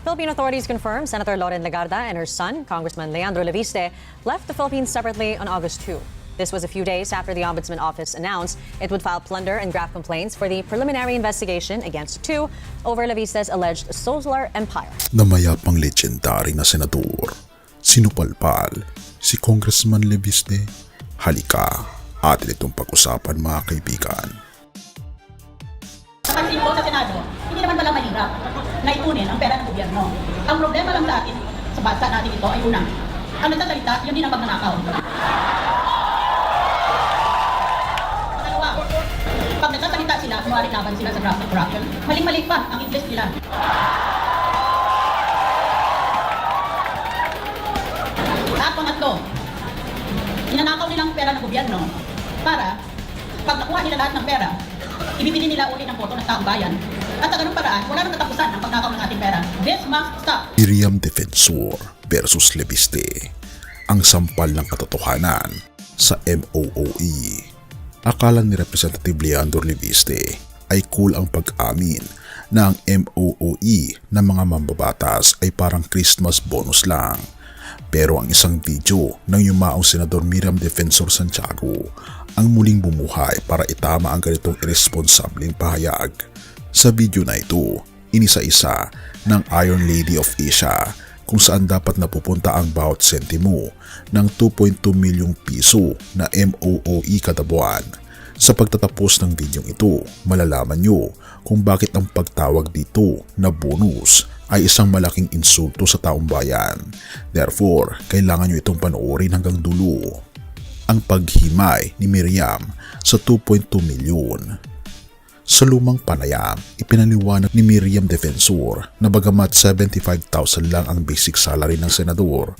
Philippine authorities confirm Senator Loren Legarda and her son, Congressman Leandro Leviste, left the Philippines separately on August 2. This was a few days after the Ombudsman Office announced it would file plunder and graft complaints for the preliminary investigation against two over Leviste's alleged solar empire. Namayapang legendary na senador, sinupalpal, si Congressman Leviste. Halika, atin itong pag-usapan mga kaibigan. Sa pansin ko sa Senado, hindi naman pala mahirap na ipunin ang pera ng gobyerno. Ang problema lang sa atin, sa bansa natin ito ay unang, ang nagsasalita, yun din ang magnanakaw. Pangalawa, pag nagsasalita sila, kumari laban sila sa graft corruption, maling-mali pa ang interest nila. At pangatlo, ninanakaw nilang pera ng gobyerno para pag nakuha nila lahat ng pera, ibibili nila uli ng boto ng taong bayan. At sa ganung paraan, wala nang katapusan ang pagnakaw ng ating pera. This must stop. Miriam Defensor versus Leviste, ang sampal ng katotohanan sa MOOE. Akala ni Representative Leandro Leviste ay cool ang pag-amin na ang MOOE ng mga mambabatas ay parang Christmas bonus lang. Pero ang isang video ng yumaong Senador Miriam Defensor Santiago ang muling bumuhay para itama ang ganitong irresponsableng pahayag. Sa video na ito, inisa-isa ng Iron Lady of Asia kung saan dapat napupunta ang bawat sentimo ng 2.2 milyong piso na MOOE kada buwan. Sa pagtatapos ng video ito, malalaman nyo kung bakit ang pagtawag dito na bonus ay isang malaking insulto sa taong bayan. Therefore, kailangan nyo itong panoorin hanggang dulo. Ang paghimay ni Miriam sa 2.2 milyon. Sa lumang panayam, ipinaliwanag ni Miriam Defensor na bagamat 75,000 lang ang basic salary ng senador,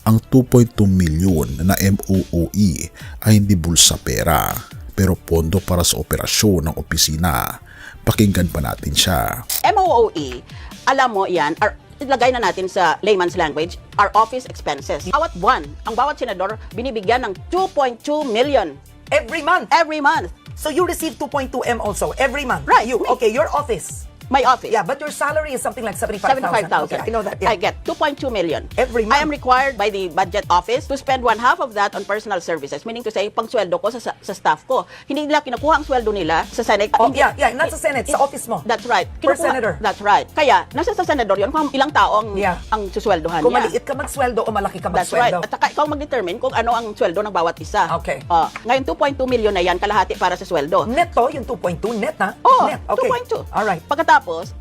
ang 2.2 milyon na MOOE ay hindi bulsa pera, pero pondo para sa operasyon ng opisina. Pakinggan pa natin siya. MOOE, alam mo yan, ilagay na natin sa layman's language, our office expenses. Bawat buwan, ang bawat senador binibigyan ng 2.2 million. Every month. Every month. So you receive 2.2 M also every month. Right. You okay? Your office. My office. Yeah, but your salary is something like 75,000. 75,000. Okay, I know that. Yeah. I get 2.2 million. Every I month. am required by the budget office to spend one half of that on personal services, meaning to say, pang sweldo ko sa staff ko. Hindi nila kinukuha ang sweldo nila sa Senate. Oh, Hindi- yeah, not sa Senate, sa office mo. That's right. Per senator. That's right. Kaya, nasa sa senador yun kung ilang tao ang, Yeah. ang susweldohan Kung niya. maliit ka magsweldo o malaki ka That's right. magsweldo. At saka ikaw mag-determine kung ano ang sweldo ng bawat isa. Okay. Ngayon, 2.2 million na yan, kalahati para sa sweldo. Net to, yung 2.2 net ha? Oh, Net. Okay. 2.2. Alright. Pagkatapos,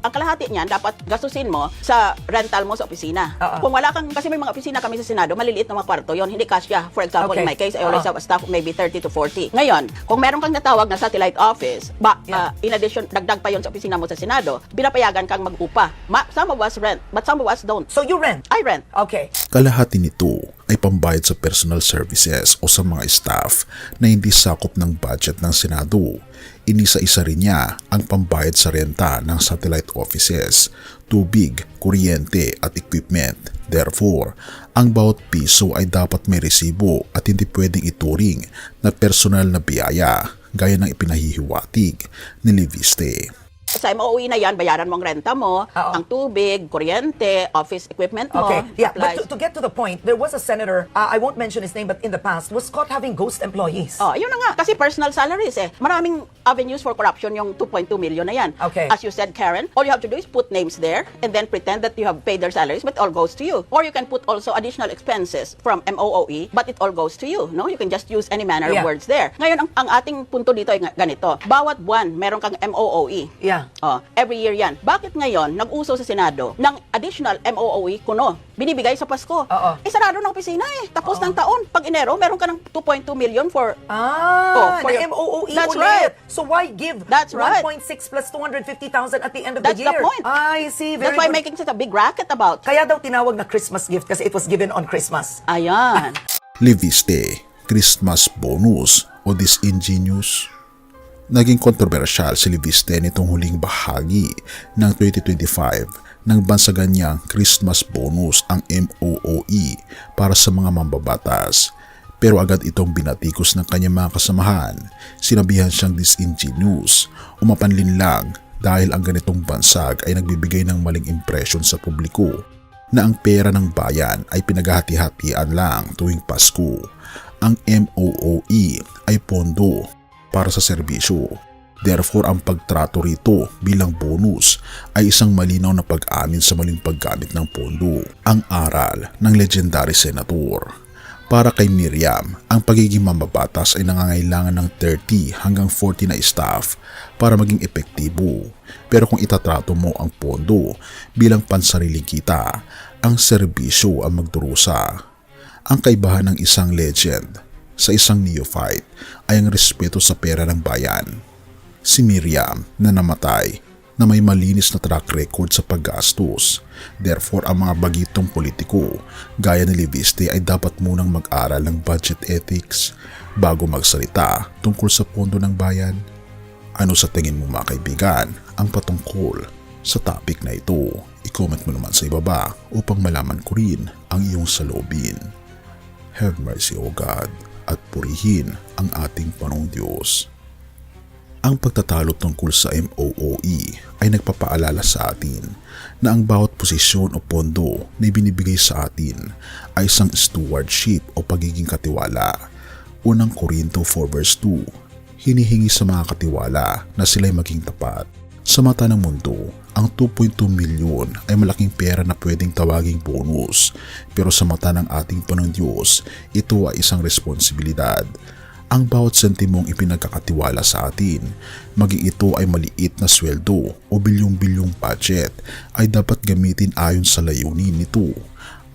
ang kalahati niyan, dapat gastusin mo sa rental mo sa opisina. Oo. Kung wala kang, kasi may mga opisina kami sa Senado, maliliit na mga kwarto yon, hindi kasya. For example, Okay. in my case, I always Oo. have a staff of maybe 30 to 40. Ngayon, kung meron kang natawag na satellite office, Yeah. in addition, dagdag pa yon sa opisina mo sa Senado, binapayagan kang mag-upa. Some of us rent, but some of us don't. So you rent? I rent. Okay. Kalahati nito ay pambayad sa personal services o sa mga staff na hindi sakop ng budget ng Senado. Inisa-isa rin niya ang pambayad sa renta ng satellite offices, tubig, kuryente at equipment. Therefore, ang bawat piso ay dapat may resibo at hindi pwedeng ituring na personal na biyaya gaya ng ipinahihiwatig ni Leviste. Sa MOE na yan, bayaran mo ang renta mo, Oo. ang tubig, kuryente, office equipment mo. Okay. Yeah, supplies. but to get to the point, there was a senator, I won't mention his name, but in the past, was caught having ghost employees. Oh, yun na nga. Kasi personal salaries eh. Maraming avenues for corruption yung 2.2 million na yan. Okay. As you said, Karen, all you have to do is put names there and then pretend that you have paid their salaries but it all goes to you. Or you can put also additional expenses from MOOE but it all goes to you. No, you can just use any manner Yeah. of words there. Ngayon, ang ating punto dito ay ganito. Bawat buwan, meron kang MOOE. Yeah. Oh, every year yan. Bakit ngayon, nag-uso sa Senado ng additional MOOE kuno? Binibigay sa Pasko. Oo. Sarado ng opisina eh. Tapos ng taon. Pag Enero, meron ka ng 2.2 million for for the your- MOOE That's ulit. right. So why give That's right. 1.6 plus 250,000 at the end of That's the the year? point. I see. That's Very why good. making such a big racket about. Kaya daw tinawag na Christmas gift kasi it was given on Christmas. Ayan. Leviste, Christmas bonus o disingenuous? Naging kontrobersyal si Leviste nitong huling bahagi ng 2025 nang bansagan niyang Christmas bonus ang MOOE para sa mga mambabatas. Pero agad itong binatikos ng kanyang mga kasamahan. Sinabihan siyang disingenuous, umapanlin lang dahil ang ganitong bansag ay nagbibigay ng maling impresyon sa publiko na ang pera ng bayan ay pinaghati-hatian lang tuwing Pasko. Ang MOOE ay pondo para sa serbisyo. Therefore, ang pagtrato rito bilang bonus ay isang malinaw na pag-amin sa maling paggamit ng pondo. Ang aral ng legendary senator. Para kay Miriam, ang pagiging mambabatas ay nangangailangan ng 30 hanggang 40 na staff para maging epektibo. Pero kung itatrato mo ang pondo bilang pansariling kita, ang serbisyo ang magdurusa. Ang kaibahan ng isang legend sa isang neophyte ay ang respeto sa pera ng bayan. Si Miriam na namatay na may malinis na track record sa paggastos. Therefore, ang mga bagitong politiko gaya ni Leviste ay dapat munang mag-aral ng budget ethics bago magsalita tungkol sa pondo ng bayan. Ano sa tingin mo mga kaibigan ang patungkol sa topic na ito? I-comment mo naman sa ibaba upang malaman ko rin ang iyong saloobin. Have mercy o God at purihin ang ating Panginoong Diyos. Ang pagtatalo tungkol sa MOOE ay nagpapaalala sa atin na ang bawat posisyon o pondo na ibinibigay sa atin ay isang stewardship o pagiging katiwala. Unang Korinto 4 verse 2, hinihingi sa mga katiwala na sila'y maging tapat. Sa mata ng mundo, ang 2.2 milyon ay malaking pera na pwedeng tawaging bonus, pero sa mata ng ating Panginoong Diyos, ito ay isang responsibilidad. Ang bawat sentimong ipinagkakatiwala sa atin, maging ito ay maliit na sweldo o bilyong-bilyong budget, ay dapat gamitin ayon sa layunin nito.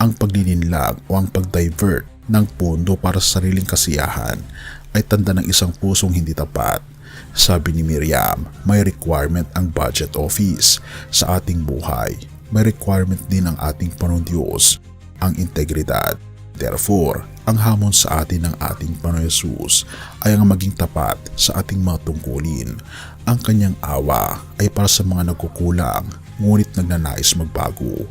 Ang pagdininlag o ang pag-divert ng pondo para sa sariling kasiyahan ay tanda ng isang pusong hindi tapat. Sabi ni Miriam, may requirement ang budget office sa ating buhay. May requirement din ang ating Panginoong Diyos, ang integridad. Therefore, ang hamon sa atin ng ating Panginoon Hesus ay ang maging tapat sa ating mga tungkulin. Ang kanyang awa ay para sa mga nagkukulang ngunit nagnanais magbago.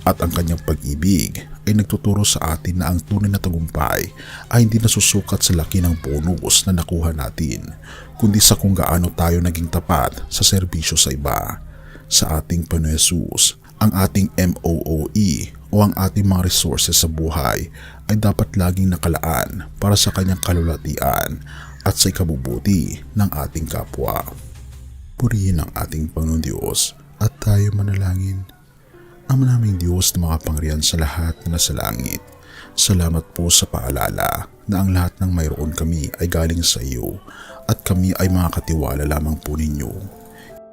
At ang kanyang pag-ibig ay nagtuturo sa atin na ang tunay na tagumpay ay hindi nasusukat sa laki ng bonus na nakuha natin, kundi sa kung gaano tayo naging tapat sa serbisyo sa iba. Sa ating Panginoon Hesus, ang ating MOOE o ang ating mga resources sa buhay ay dapat laging nakalaan para sa kanyang kalulatian at sa ikabubuti ng ating kapwa. Purihin ang ating Panginoon Diyos at tayo manalangin. Ama naming Diyos na makapangyarihan sa lahat na nasa langit, salamat po sa paalala na ang lahat ng mayroon kami ay galing sa iyo at kami ay mga katiwala lamang po ninyo.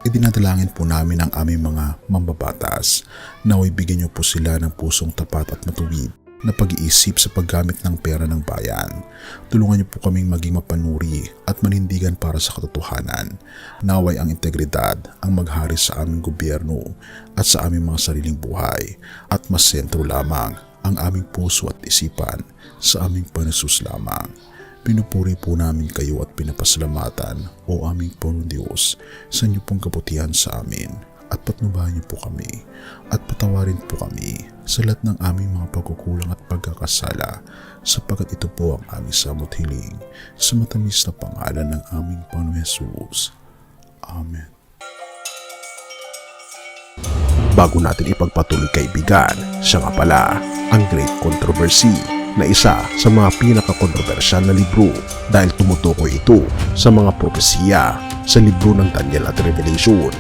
Idinadalangin po namin ang aming mga mambabatas na bigyan niyo po sila ng pusong tapat at matuwid na pag-iisip sa paggamit ng pera ng bayan. Tulungan niyo po kaming maging mapanuri at manindigan para sa katotohanan. Naway ang integridad ang maghari sa aming gobyerno at sa aming mga sariling buhay at mas sentro lamang ang aming puso at isipan sa aming Panginoon Hesus lamang. Pinupuri po namin kayo at pinapasalamatan, O aming Panginoon Diyos, sa inyo pong kabutihan sa amin at patnubahan niyo po kami at patawarin po kami sa lahat ng aming mga pagkukulang at pagkakasala sapagkat ito po ang aming samot hiling sa matamis na pangalan ng aming Panginoon Hesus. Amen. Bago natin ipagpatuloy kaibigan, siya nga pala ang Great Controversy na isa sa mga pinaka-kontrobersyal na libro dahil tumutukoy ito sa mga propesiya sa libro ng Daniel at Revelation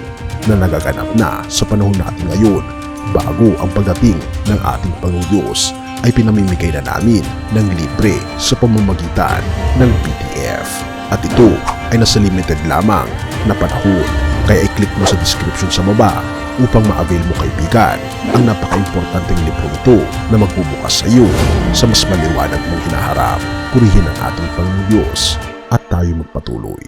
na nagaganap na sa panahon natin ngayon bago ang pagdating ng ating Panginoong Diyos ay pinamimigay na namin ng libre sa pamamagitan ng PDF at ito ay nasa limited lamang na panahon kaya i-click mo sa description sa baba upang ma-avail mo kaibigan ang napaka-importanteng libro nito na magbubukas sa iyo sa mas maliwanag mong hinaharap. Purihin ang ating Panginoong Diyos at tayo magpatuloy.